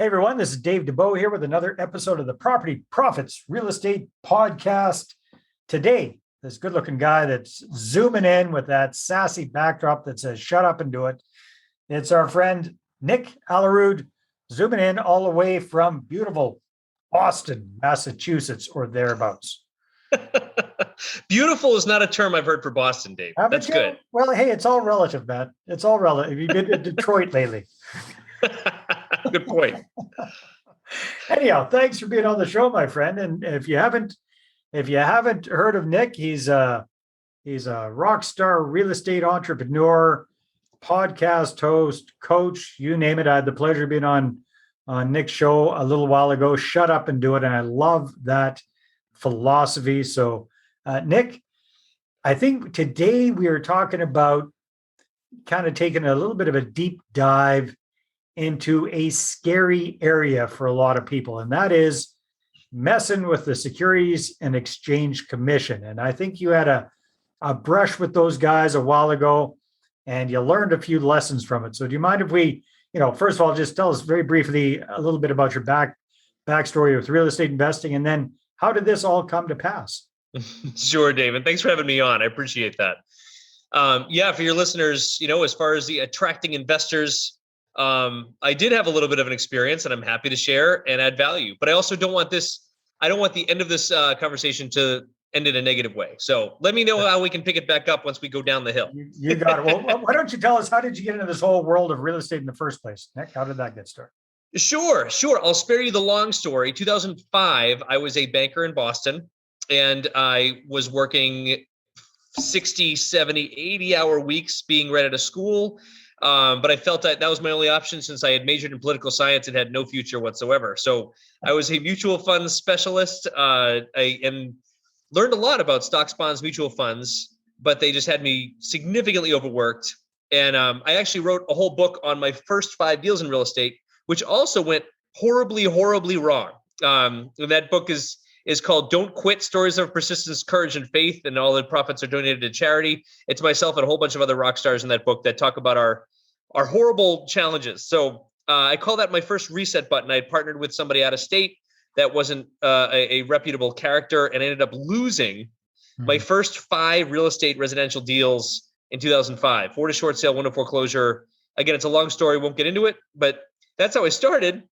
everyone, this is Dave Dubeau here with another episode of the Property Profits Real Estate Podcast. Today, this good-looking guy that's zooming in with that sassy backdrop that says, shut up and do it. It's our friend, Nick Aalerud, zooming in all the way from beautiful Boston, Massachusetts, or thereabouts. Beautiful is not a term I've heard for Boston, Dave. That's good. Well, hey, it's all relative, man. It's all relative. You've been to Detroit lately. Good point. Anyhow, thanks for being on the show, my friend. And if you haven't heard of Nick, he's a rock star real estate entrepreneur, podcast host, coach, you name it. I had the pleasure of being on Nick's show a little while ago. Shut up and do it. And I love that philosophy. So, Nick, I think today we are talking about kind of taking a little bit of a deep dive into a scary area for a lot of people, and that is messing with the Securities and Exchange Commission. And I think you had a brush with those guys a while ago, and you learned a few lessons from it. So do you mind if we, first of all, just tell us very briefly a little bit about your backstory with real estate investing, and then how did this all come to pass? Sure, David. Thanks for having me on. I appreciate that. For your listeners, as far as the attracting investors, I did have a little bit of an experience, and I'm happy to share and add value. But I also don't want the end of this conversation to end in a negative way. So let me know how we can pick it back up once we go down the hill. You got it. Well, why don't you tell us, how did you get into this whole world of real estate in the first place, Nick? How did that get started? Sure. I'll spare you the long story. 2005, I was a banker in Boston, and I was working 60, 70, 80-hour weeks being right out of school. But I felt that was my only option since I had majored in political science and had no future whatsoever. So I was a mutual funds specialist and learned a lot about stocks, bonds, mutual funds, but they just had me significantly overworked. And I actually wrote a whole book on my first 5 deals in real estate, which also went horribly, horribly wrong. And that book is called Don't Quit, Stories of Persistence, Courage, and Faith, and all the profits are donated to charity. It's myself and a whole bunch of other rock stars in that book that talk about our horrible challenges. So I call that my first reset button. I had partnered with somebody out of state that wasn't a reputable character, and I ended up losing my first 5 real estate residential deals in 2005. 4 to short sale, 1 to foreclosure. Again, it's a long story, won't get into it, but that's how I started.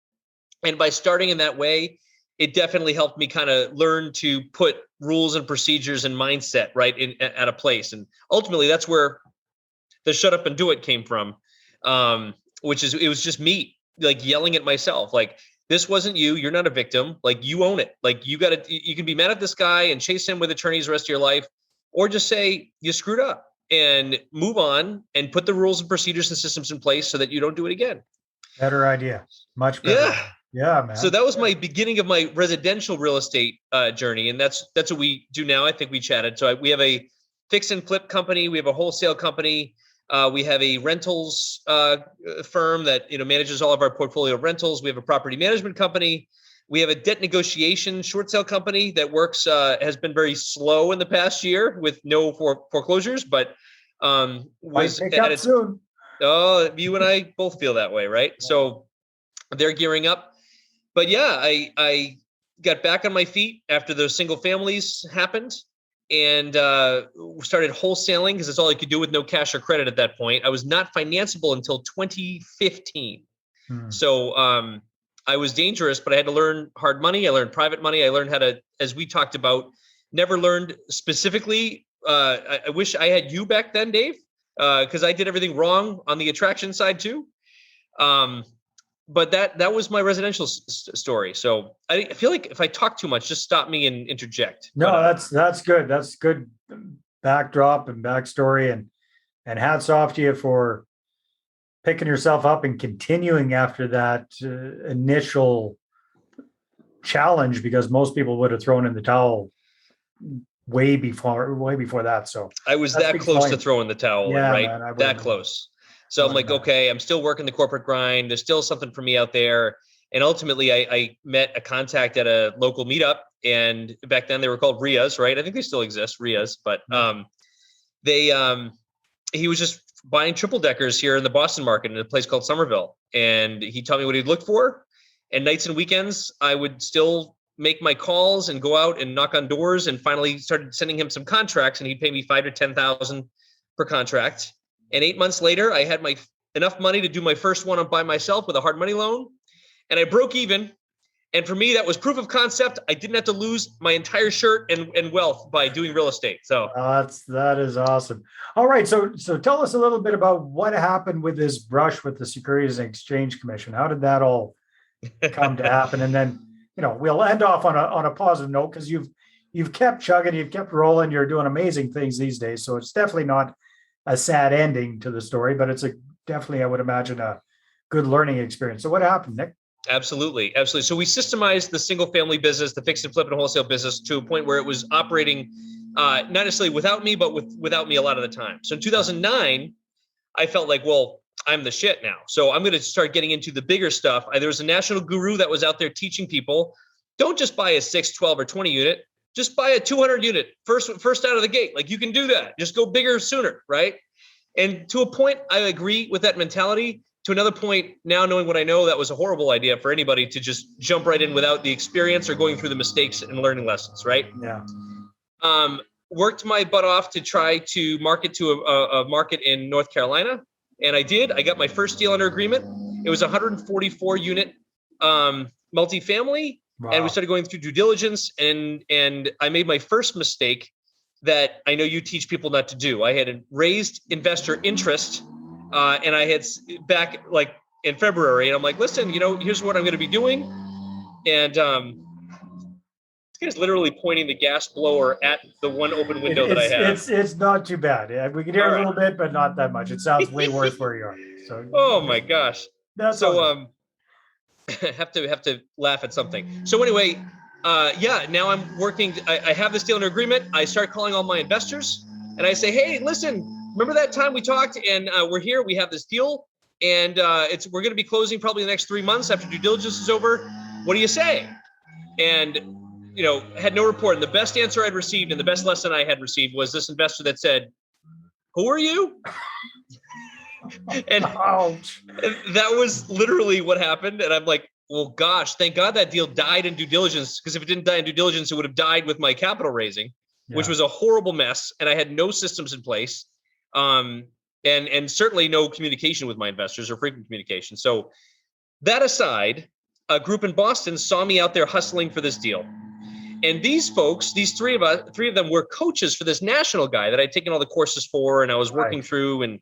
And by starting in that way, it definitely helped me kind of learn to put rules and procedures and mindset right at a place. And ultimately, that's where the shut up and do it came from, which is, it was just me like yelling at myself, like, this wasn't you. You're not a victim. Like, you own it. Like, you can be mad at this guy and chase him with attorneys the rest of your life, or just say you screwed up and move on and put the rules and procedures and systems in place so that you don't do it again. Better idea. Much better. Yeah, man. So that was my beginning of my residential real estate journey, and that's what we do now. I think we chatted. So we have a fix and flip company. We have a wholesale company. We have a rentals firm that manages all of our portfolio of rentals. We have a property management company. We have a debt negotiation short sale company that works has been very slow in the past year with no foreclosures, but was at its soon. Oh, you and I both feel that way, right? Yeah. So they're gearing up. But yeah, I got back on my feet after those single families happened, and started wholesaling because it's all I could do with no cash or credit at that point. I was not financeable until 2015. So I was dangerous, but I had to learn hard money. I learned private money. I learned how to, as we talked about, never learned specifically. I wish I had you back then, Dave, because I did everything wrong on the attraction side too. But that was my residential story. So I feel like if I talk too much, just stop me and interject. No, that's good. That's good backdrop and backstory, and hats off to you for picking yourself up and continuing after that initial challenge, because most people would have thrown in the towel way before that. So I was that close to throwing the towel, yeah, right? Man, that close. So I'm like, okay, I'm still working the corporate grind. There's still something for me out there. And ultimately, I met a contact at a local meetup, and back then they were called REIAs, right? I think they still exist, REIAs, but he was just buying triple deckers here in the Boston market in a place called Somerville, and he told me what he'd look for, And nights and weekends, I would still make my calls and go out and knock on doors, and finally started sending him some contracts, and he'd pay me $5,000 to $10,000 per contract. And 8 months later, I had enough money to do my first one by myself with a hard money loan, and I broke even. And for me, that was proof of concept. I didn't have to lose my entire shirt and wealth by doing real estate. So that is awesome. All right. So tell us a little bit about what happened with this brush with the Securities and Exchange Commission. How did that all come to happen? And then, we'll end off on a positive note, because you've kept chugging, you've kept rolling, you're doing amazing things these days. So it's definitely not a sad ending to the story, but it's definitely, I would imagine, a good learning experience. So what happened, Nick? Absolutely. So we systemized the single family business, the fix and flip and wholesale business, to a point where it was operating not necessarily without me, but without me a lot of the time. So in 2009, I felt like, well, I'm the shit now. So I'm going to start getting into the bigger stuff. There was a national guru that was out there teaching people, don't just buy a 6, 12, or 20 unit, just buy a 200 unit first out of the gate. Like, you can do that. Just go bigger sooner, right? And to a point, I agree with that mentality. To another point, now knowing what I know, that was a horrible idea for anybody to just jump right in without the experience or going through the mistakes and learning lessons, right? Yeah. Worked my butt off to try to market to a market in North Carolina. And I did. I got my first deal under agreement. It was 144 unit multifamily. Wow. And we started going through due diligence, and I made my first mistake that I know you teach people not to do. I had raised investor interest, and I had back like in February, and I'm like, listen, here's what I'm going to be doing. And this guy's literally pointing the gas blower at the one open window that I have. It's not too bad. Yeah, we can hear a little bit, but not that much. It sounds way worse where you are. So. Oh my gosh. That's so. have to laugh at something. So anyway, now I'm working. I have this deal under agreement. I start calling all my investors, and I say, hey, listen, remember that time we talked, and we're here. We have this deal, and we're going to be closing probably the next 3 months after due diligence is over. What do you say? And had no report. And the best answer I'd received, and the best lesson I had received, was this investor that said, who are you? And that was literally what happened. And I'm like, well, gosh, thank God that deal died in due diligence, because if it didn't die in due diligence, it would have died with my capital raising, which was a horrible mess. And I had no systems in place, and certainly no communication with my investors, or frequent communication. So that aside, a group in Boston saw me out there hustling for this deal. And these folks, these three of them were coaches for this national guy that I'd taken all the courses for, and I was working through and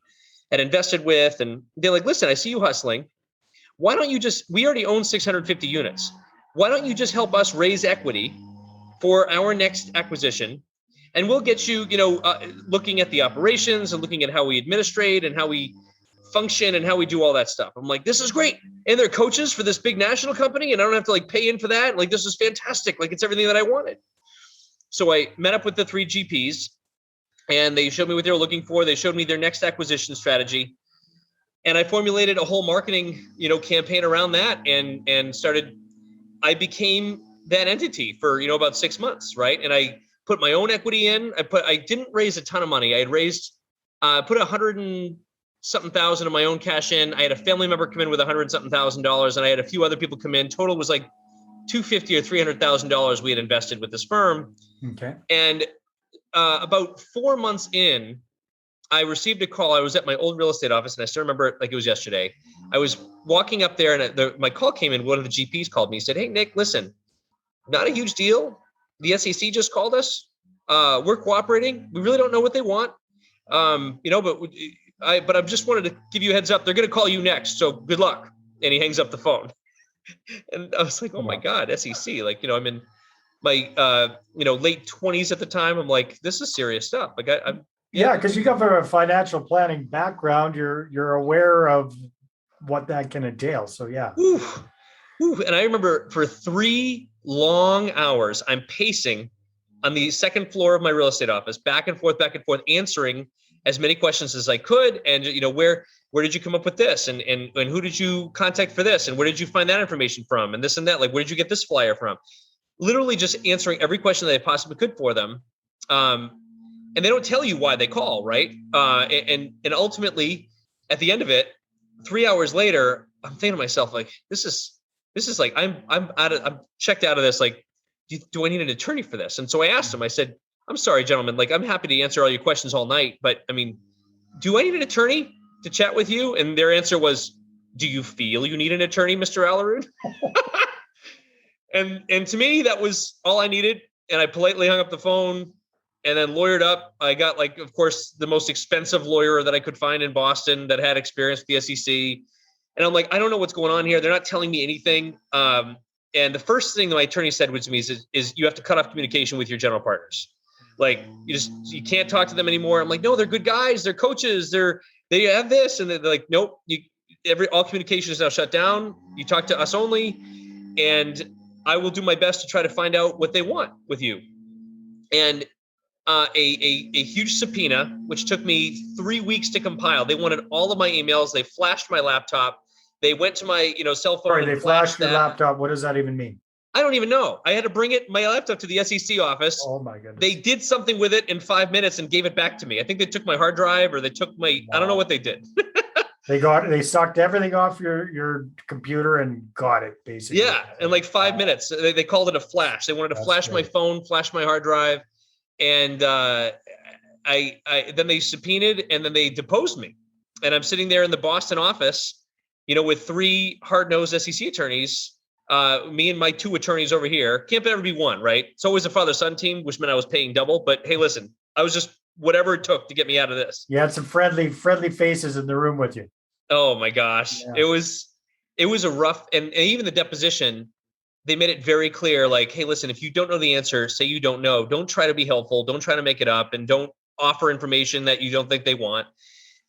had invested with. And they're like, listen, I see you hustling. Why don't you we already own 650 units. Why don't you just help us raise equity for our next acquisition? And we'll get you, looking at the operations and looking at how we administrate and how we function and how we do all that stuff. I'm like, this is great. And they're coaches for this big national company, and I don't have to pay in for that. Like, this is fantastic. Like, it's everything that I wanted. So I met up with the 3 GPs, and they showed me what they were looking for. They showed me their next acquisition strategy. And I formulated a whole marketing, campaign around that, and I became that entity for, about 6 months. Right. And I put my own equity in. I didn't raise a ton of money. I had put $100 and something thousand of my own cash in. I had a family member come in with $100 and something thousand, and I had a few other people come in. Total was like $250,000 or $300,000 we had invested with this firm. Okay. And about 4 months in, I received a call. I was at my old real estate office, and I still remember it like it was yesterday. I was walking up there, and my call came in. One of the GPs called me. He said, hey, Nick, listen, not a huge deal. The SEC just called us. We're cooperating. We really don't know what they want. But I just wanted to give you a heads up. They're going to call you next. So good luck. And he hangs up the phone. And I was like, oh my God, SEC. I'm in my, late 20s at the time. I'm like, this is serious stuff. Like I'm. Yeah. Cause you come from a financial planning background. You're aware of what that can entail. So yeah. Ooh. And I remember for 3 long hours, I'm pacing on the second floor of my real estate office, back and forth, answering as many questions as I could. And, where did you come up with this? And who did you contact for this? And where did you find that information from? And this and that, where did you get this flyer from? Literally just answering every question that I possibly could for them. And they don't tell you why they call, right? And ultimately, at the end of it, 3 hours later, I'm thinking to myself, this is this is like, I'm checked out of this. Like, do I need an attorney for this? And so I asked him, I said, I'm sorry, gentlemen, like, I'm happy to answer all your questions all night, but I mean, do I need an attorney to chat with you? And their answer was, do you feel you need an attorney, Mr. Aalerud? And to me, that was all I needed. And I politely hung up the phone and then lawyered up. I got, like, of course, the most expensive lawyer that I could find in Boston that had experience with the SEC. And I'm like, I don't know what's going on here. They're not telling me anything. And the first thing that my attorney said to me is you have to cut off communication with your general partners. Like, you can't talk to them anymore. I'm like, no, they're good guys. They're coaches. They have this. And they're like, nope, all communication is now shut down. You talk to us only. And I will do my best to try to find out what they want with you. And a huge subpoena, which took me 3 weeks to compile. They wanted all of my emails. They flashed my laptop. They went to my cell phone. Sorry, they flashed your laptop. What does that even mean? I don't even know. I had to bring my laptop to the SEC office. Oh my goodness. They did something with it in 5 minutes and gave it back to me. I think they took my hard drive or they took my, I don't know what they did. They sucked everything off your computer and got it, basically. Yeah, in like 5 minutes. They called it a flash. They wanted to flash my phone, flash my hard drive. And I then they subpoenaed and then they deposed me. And I'm sitting there in the Boston office, with 3 hard-nosed SEC attorneys, me and my 2 attorneys over here. Can't ever be one, right? It's always a father-son team, which meant I was paying double. But hey, listen, I was just whatever it took to get me out of this. You had some friendly faces in the room with you. Oh my gosh. Yeah. It was a rough, and even the deposition, they made it very clear, like, hey, listen, if you don't know the answer, say you don't know. Don't try to be helpful. Don't try to make it up, and don't offer information that you don't think they want.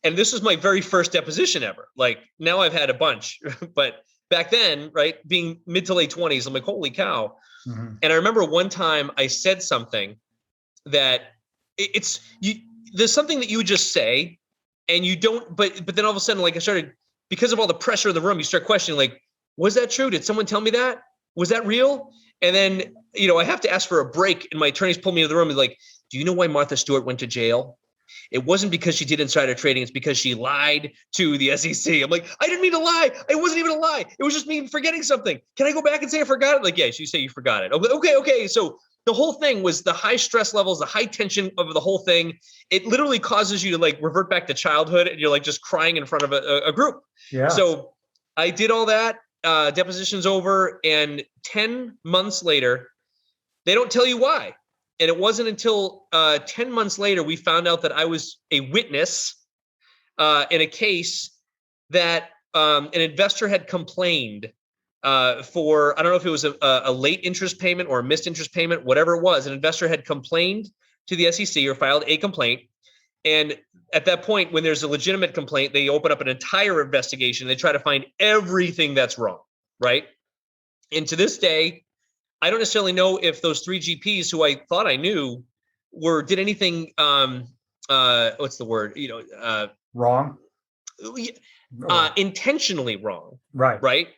And this was my very first deposition ever. Like, now I've had a bunch, but back then, right, being mid to late 20s, I'm like, holy cow. Mm-hmm. And I remember one time I said something that there's something that you would just say and you don't, but then all of a sudden, like, I started, because of all the pressure in the room, you start questioning, like, was that true? Did someone tell me that? Was that real? And then, I have to ask for a break, and my attorneys pulled me into the room and like, do you know why Martha Stewart went to jail? It wasn't because she did insider trading. It's because she lied to the SEC. I'm like, I didn't mean to lie. It wasn't even a lie. It was just me forgetting something. Can I go back and say I forgot it? Like, yes, you say you forgot it. Okay. So the whole thing was the high stress levels, the high tension of the whole thing. It literally causes you to like revert back to childhood, and you're like just crying in front of a group. Yeah. So I did all that. Deposition's over, and 10 months later, they don't tell you why. And it wasn't until 10 months later we found out that I was a witness in a case that an investor had complained for, I don't know if it was a late interest payment or a missed interest payment, whatever it was. An investor had complained to the SEC or filed a complaint. And at that point, when there's a legitimate complaint, they open up an entire investigation. They try to find everything that's wrong, right? And to this day, I don't necessarily know if those 3 GPs who I thought I knew did anything, what's the word? Wrong? Intentionally wrong. Right. Right.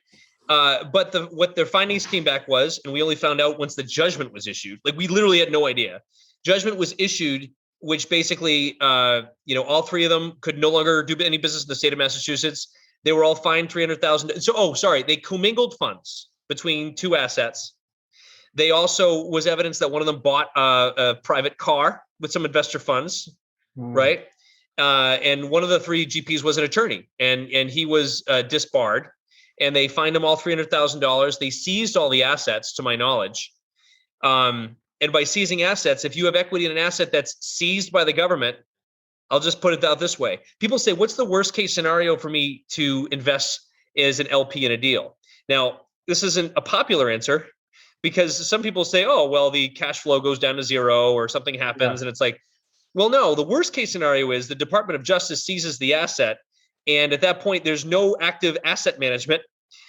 But what their findings came back was, and we only found out once the judgment was issued, like we literally had no idea. Judgment was issued, which basically, all 3 of them could no longer do any business in the state of Massachusetts. They were all fined $300,000. So, they commingled funds between 2 assets. They also was evidence that one of them bought a private car with some investor funds, right? And one of the 3 GPs was an attorney, and he was disbarred. And they fined him all $300,000. They seized all the assets, to my knowledge. And by seizing assets, if you have equity in an asset that's seized by the government, I'll just put it out this way. People say, what's the worst case scenario for me to invest as an LP in a deal? Now, this isn't a popular answer, because some people say, oh, well, the cash flow goes down to 0 or something happens. Yeah. And it's like, well, no, the worst case scenario is the Department of Justice seizes the asset. And at that point, there's no active asset management.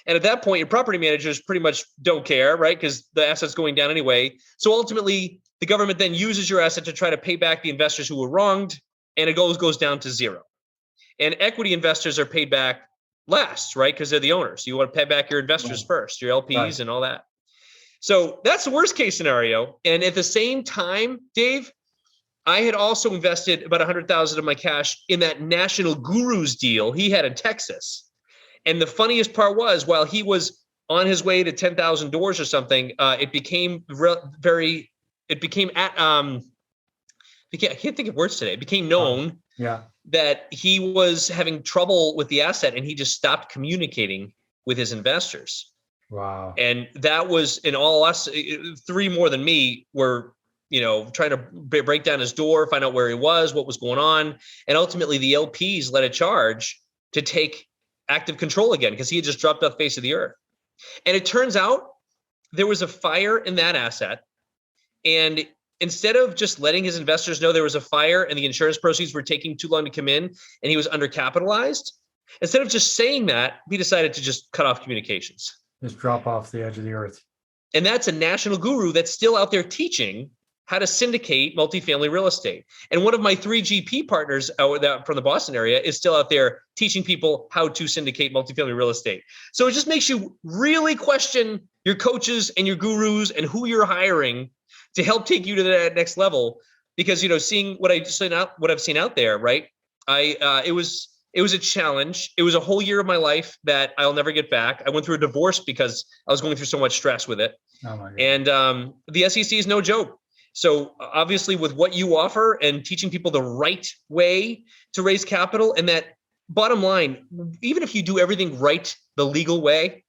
And at that point, your property managers pretty much don't care, right? Because the asset's going down anyway. So ultimately, the government then uses your asset to try to pay back the investors who were wronged, and it goes down to 0. And equity investors are paid back last, right? Because they're the owners. You want to pay back your investors first, your LPs and all that. So that's the worst case scenario. And at the same time, Dave, I had also invested about $100,000 of my cash in that National Gurus deal he had in Texas. And the funniest part was, while he was on his way to 10,000 doors or something, it became I can't think of words today. It became known that he was having trouble with the asset, and he just stopped communicating with his investors. Wow. And that was, in all us, 3 more than me were, trying to break down his door, find out where he was, what was going on. And ultimately the LPs led a charge to take active control again, because he had just dropped off the face of the earth. And it turns out there was a fire in that asset. And instead of just letting his investors know there was a fire and the insurance proceeds were taking too long to come in and he was undercapitalized, instead of just saying that, he decided to just cut off communications. Just drop off the edge of the earth. And that's a national guru that's still out there teaching how to syndicate multifamily real estate. And one of my 3 GP partners from the Boston area is still out there teaching people how to syndicate multifamily real estate. So it just makes you really question your coaches and your gurus and who you're hiring to help take you to that next level. Because, seeing what I've seen out there, right? It was a challenge. It was a whole year of my life that I'll never get back. I went through a divorce because I was going through so much stress with it. Oh my God. And the SEC is no joke. So obviously with what you offer and teaching people the right way to raise capital, and that bottom line, even if you do everything right, the legal way,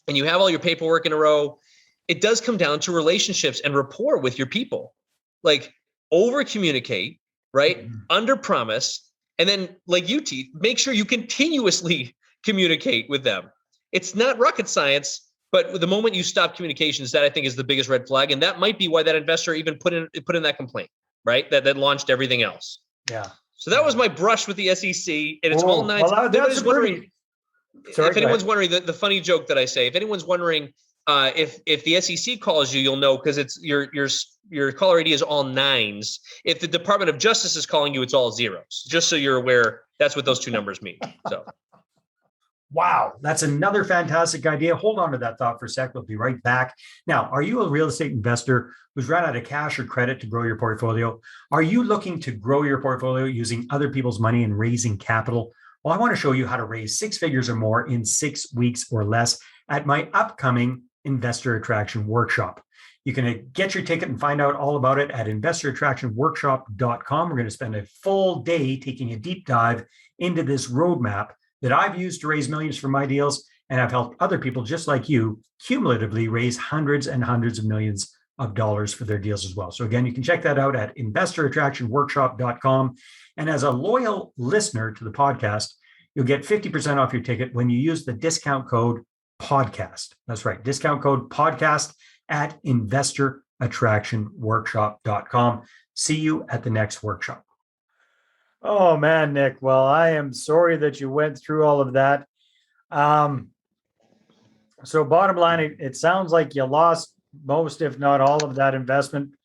and you have all your paperwork in a row, it does come down to relationships and rapport with your people. Like, over communicate, right? Mm-hmm. Under promise. And then, like you teach, make sure you continuously communicate with them. It's not rocket science, but the moment you stop communications, that I think is the biggest red flag. And that might be why that investor even put in that complaint, right? That launched everything else. Yeah. So that was my brush with the SEC, and it's all 9. Well, that's wondering. Sorry, if anyone's wondering, the funny joke that I say, if anyone's wondering if the SEC calls you, you'll know, because it's your caller ID is all 9s. If the Department of Justice is calling you, it's all 0s. Just so you're aware, that's what those 2 numbers mean. So. Wow, that's another fantastic idea. Hold on to that thought for a sec. We'll be right back. Now, are you a real estate investor who's run out of cash or credit to grow your portfolio? Are you looking to grow your portfolio using other people's money and raising capital? Well, I want to show you how to raise 6 figures or more in 6 weeks or less at my upcoming Investor Attraction Workshop. You can get your ticket and find out all about it at investorattractionworkshop.com. We're going to spend a full day taking a deep dive into this roadmap that I've used to raise millions for my deals, and I've helped other people just like you cumulatively raise hundreds and hundreds of millions of dollars for their deals as well. So again, you can check that out at investorattractionworkshop.com. And as a loyal listener to the podcast, you'll get 50% off your ticket when you use the discount code podcast. That's right, discount code podcast at investorattractionworkshop.com. See you at the next workshop. Oh man, Nick. Well, I am sorry that you went through all of that. So bottom line, it sounds like you lost most, if not all, of that investment.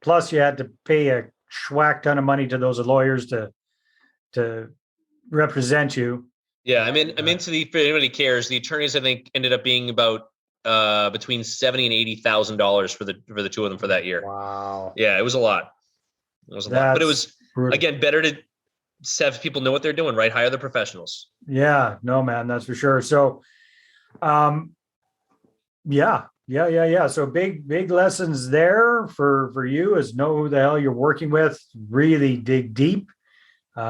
Plus you had to pay a schwack ton of money to those lawyers to represent you. Yeah, I'm into if anybody cares, the attorneys, I think, ended up being about between $70,000 and $80,000 for the 2 of them for that year. Wow. Yeah, it was a lot. But it was brutal. Again, better to have people know what they're doing, right? Hire the professionals. Yeah, no, man, that's for sure. So, yeah. So big lessons there for you is know who the hell you're working with. Really dig deep.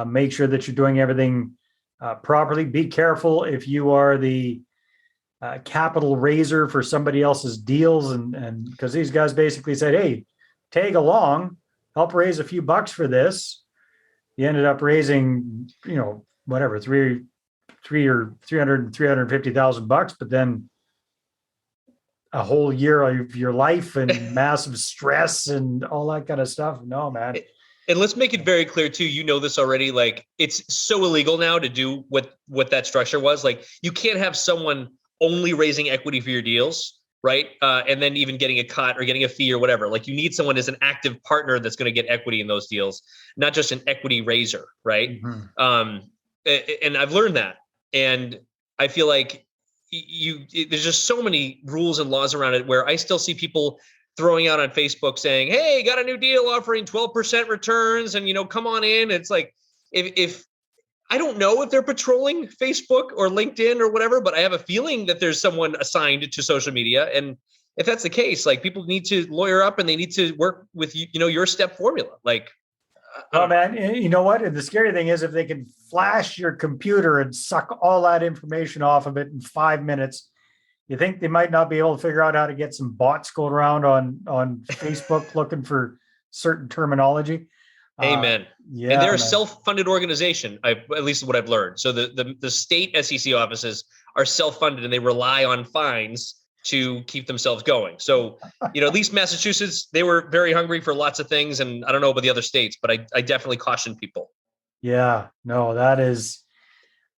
Make sure that you're doing everything properly. Be careful if you are the capital raiser for somebody else's deals, and because these guys basically said, "Hey, tag along, help raise a few bucks for this." You ended up raising, whatever, $350,000, but then a whole year of your life and massive stress and all that kind of stuff. No, man. And let's make it very clear too, this already, like, it's so illegal now to do what that structure was. Like, you can't have someone only raising equity for your deals, right? And then even getting a cut or getting a fee or whatever. Like, you need someone as an active partner that's going to get equity in those deals, not just an equity raiser, right? Mm-hmm. And I've learned that. And I feel like there's just so many rules and laws around it where I still see people throwing out on Facebook saying, "Hey, got a new deal offering 12% returns and, come on in." It's like, if I don't know if they're patrolling Facebook or LinkedIn or whatever, but I have a feeling that there's someone assigned to social media. And if that's the case, like people need to lawyer up and they need to work with your step formula. Like, oh man, you know what? And the scary thing is if they can flash your computer and suck all that information off of it in 5 minutes, you think they might not be able to figure out how to get some bots going around on Facebook looking for certain terminology. Amen. Yeah, and they're a self-funded organization, at least what I've learned. So the state SEC offices are self-funded and they rely on fines to keep themselves going. So, at least Massachusetts, they were very hungry for lots of things. And I don't know about the other states, but I definitely caution people. Yeah, no, that is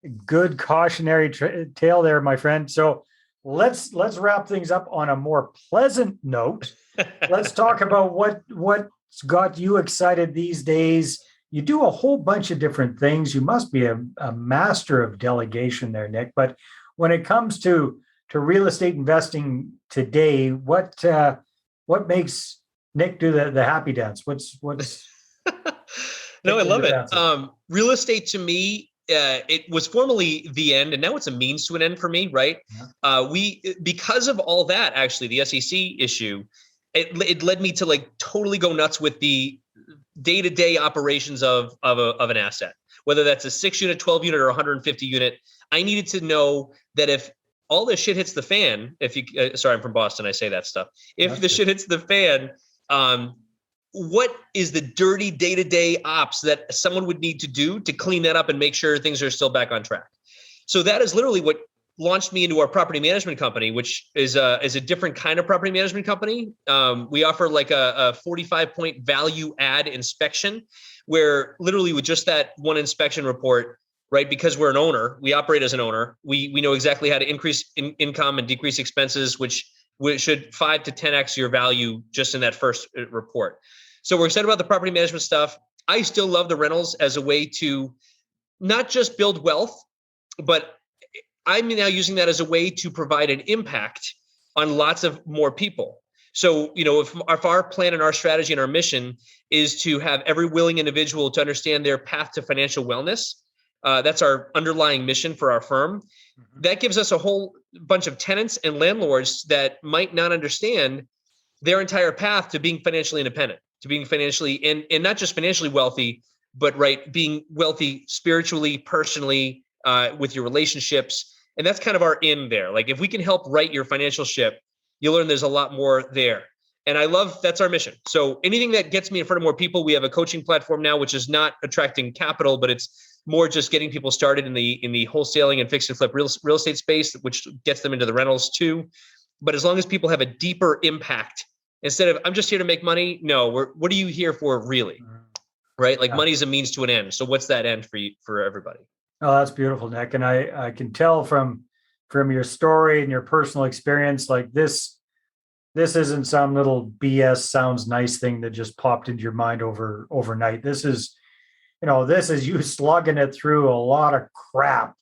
a good cautionary tale there, my friend. So let's wrap things up on a more pleasant note. Let's talk about what's got you excited these days. You do a whole bunch of different things. You must be a master of delegation there, Nick. But when it comes to real estate investing today, what makes Nick do the happy dance? What's No, I love it. Real estate to me, it was formerly the end, and now it's a means to an end for me, right? Yeah. Because of all that, actually, the SEC issue, it led me to like totally go nuts with the day-to-day operations of an asset, whether that's a 6-unit, 12-unit, or 150-unit. I needed to know that if all this shit hits the fan, sorry, I'm from Boston, I say that stuff. If the shit hits the fan, what is the dirty day-to-day ops that someone would need to do to clean that up and make sure things are still back on track? So that is literally what launched me into our property management company, which is a different kind of property management company. We offer like a 45-point value add inspection, where literally with just that one inspection report, right? Because we're an owner, we operate as an owner. We know exactly how to increase income and decrease expenses, which should 5 to 10x your value just in that first report. So we're excited about the property management stuff. I still love the rentals as a way to not just build wealth, but I'm now using that as a way to provide an impact on lots of more people. So, if our plan and our strategy and our mission is to have every willing individual to understand their path to financial wellness, that's our underlying mission for our firm. Mm-hmm. That gives us a whole bunch of tenants and landlords that might not understand their entire path to being financially independent, to being financially and not just financially wealthy, but being wealthy spiritually, personally, with your relationships. And that's kind of our in there. Like if we can help right your financial ship, you'll learn there's a lot more there. And that's our mission. So anything that gets me in front of more people, we have a coaching platform now, which is not attracting capital, but it's more just getting people started in the wholesaling and fix and flip real estate space, which gets them into the rentals too. But as long as people have a deeper impact, instead of I'm just here to make money, no, what are you here for really? Right? Like money is a means to an end. So what's that end for everybody? Oh, that's beautiful, Nick. And I can tell from your story and your personal experience, like this isn't some little BS sounds nice thing that just popped into your mind overnight. This is you slugging it through a lot of crap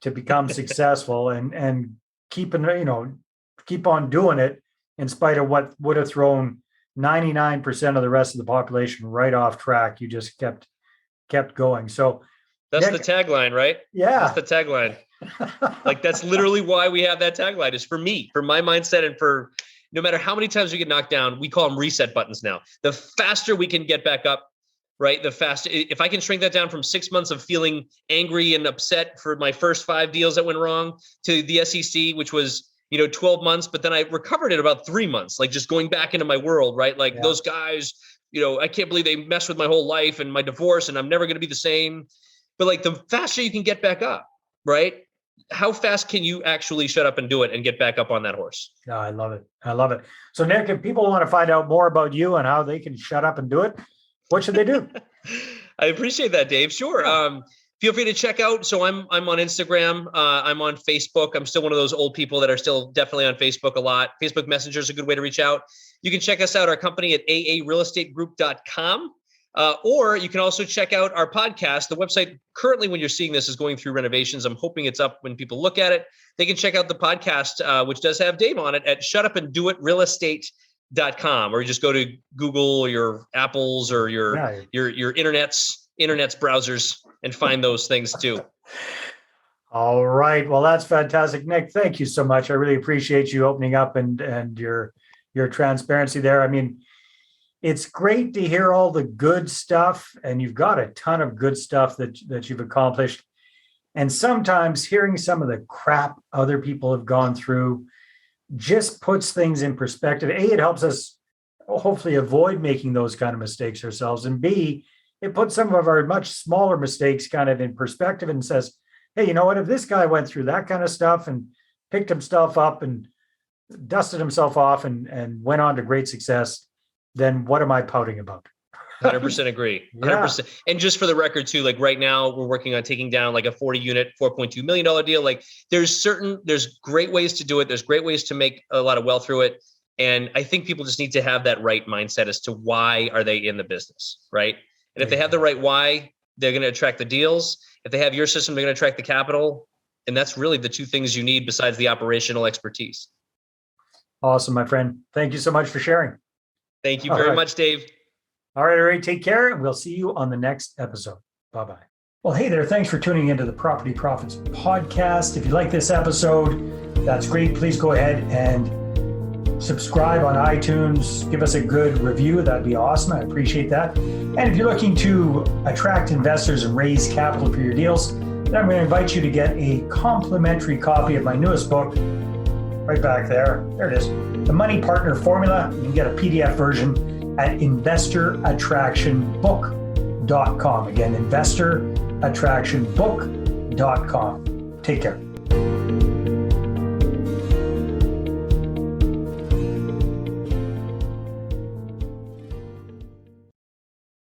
to become successful and keep on doing it in spite of what would have thrown 99% of the rest of the population right off track. You just kept going. So that's Nick, the tagline, right? Yeah. That's the tagline. Like that's literally why we have that tagline, is for me, for my mindset, and for no matter how many times we get knocked down, we call them reset buttons now. The faster we can get back up, right? The faster, if I can shrink that down from 6 months of feeling angry and upset for my first 5 deals that went wrong to the SEC, which was, 12 months, but then I recovered in about 3 months, like just going back into my world, right? Like those guys, I can't believe they messed with my whole life and my divorce and I'm never going to be the same. But like the faster you can get back up, right? How fast can you actually shut up and do it and get back up on that horse? Yeah, I love it. So Nick, if people want to find out more about you and how they can shut up and do it, what should they do? I appreciate that, Dave. Sure. Yeah. Feel free to check out. So I'm on Instagram. I'm on Facebook. I'm still one of those old people that are still definitely on Facebook a lot. Facebook Messenger is a good way to reach out. You can check us out, our company at aarealestategroup.com. Or you can also check out our podcast. The website currently, when you're seeing this, is going through renovations. I'm hoping it's up when people look at it. They can check out the podcast, which does have Dave on it, at shutupanddoitrealestate.com, or you just go to Google or your Apples or your internet's browsers. and find those things too. All right. Well, that's fantastic. Nick, thank you so much. I really appreciate you opening up and your transparency there. I mean, it's great to hear all the good stuff, and you've got a ton of good stuff that you've accomplished. And sometimes hearing some of the crap other people have gone through just puts things in perspective. A, it helps us hopefully avoid making those kind of mistakes ourselves. And B, it puts some of our much smaller mistakes kind of in perspective and says, hey, you know what, if this guy went through that kind of stuff and picked himself up and dusted himself off and went on to great success, then what am I pouting about? 100% agree. 100%. Yeah. And just for the record too, like right now we're working on taking down like a 40 unit, $4.2 million deal. Like there's great ways to do it. There's great ways to make a lot of wealth through it. And I think people just need to have that right mindset as to why are they in the business, right? And if they have the right why, they're going to attract the deals. If they have your system, they're going to attract the capital. And that's really the two things you need besides the operational expertise. Awesome, my friend. Thank you so much for sharing. Thank you very much, Dave. All right, everybody, take care, and we'll see you on the next episode. Bye-bye. Well, hey there. Thanks for tuning into the Property Profits Podcast. If you like this episode, that's great. Please go ahead and subscribe on iTunes. Give us a good review. That'd be awesome. I appreciate that. And if you're looking to attract investors and raise capital for your deals, then I'm going to invite you to get a complimentary copy of my newest book, right back there. There it is. The Money Partner Formula. You can get a PDF version at investorattractionbook.com. Again, investorattractionbook.com. Take care.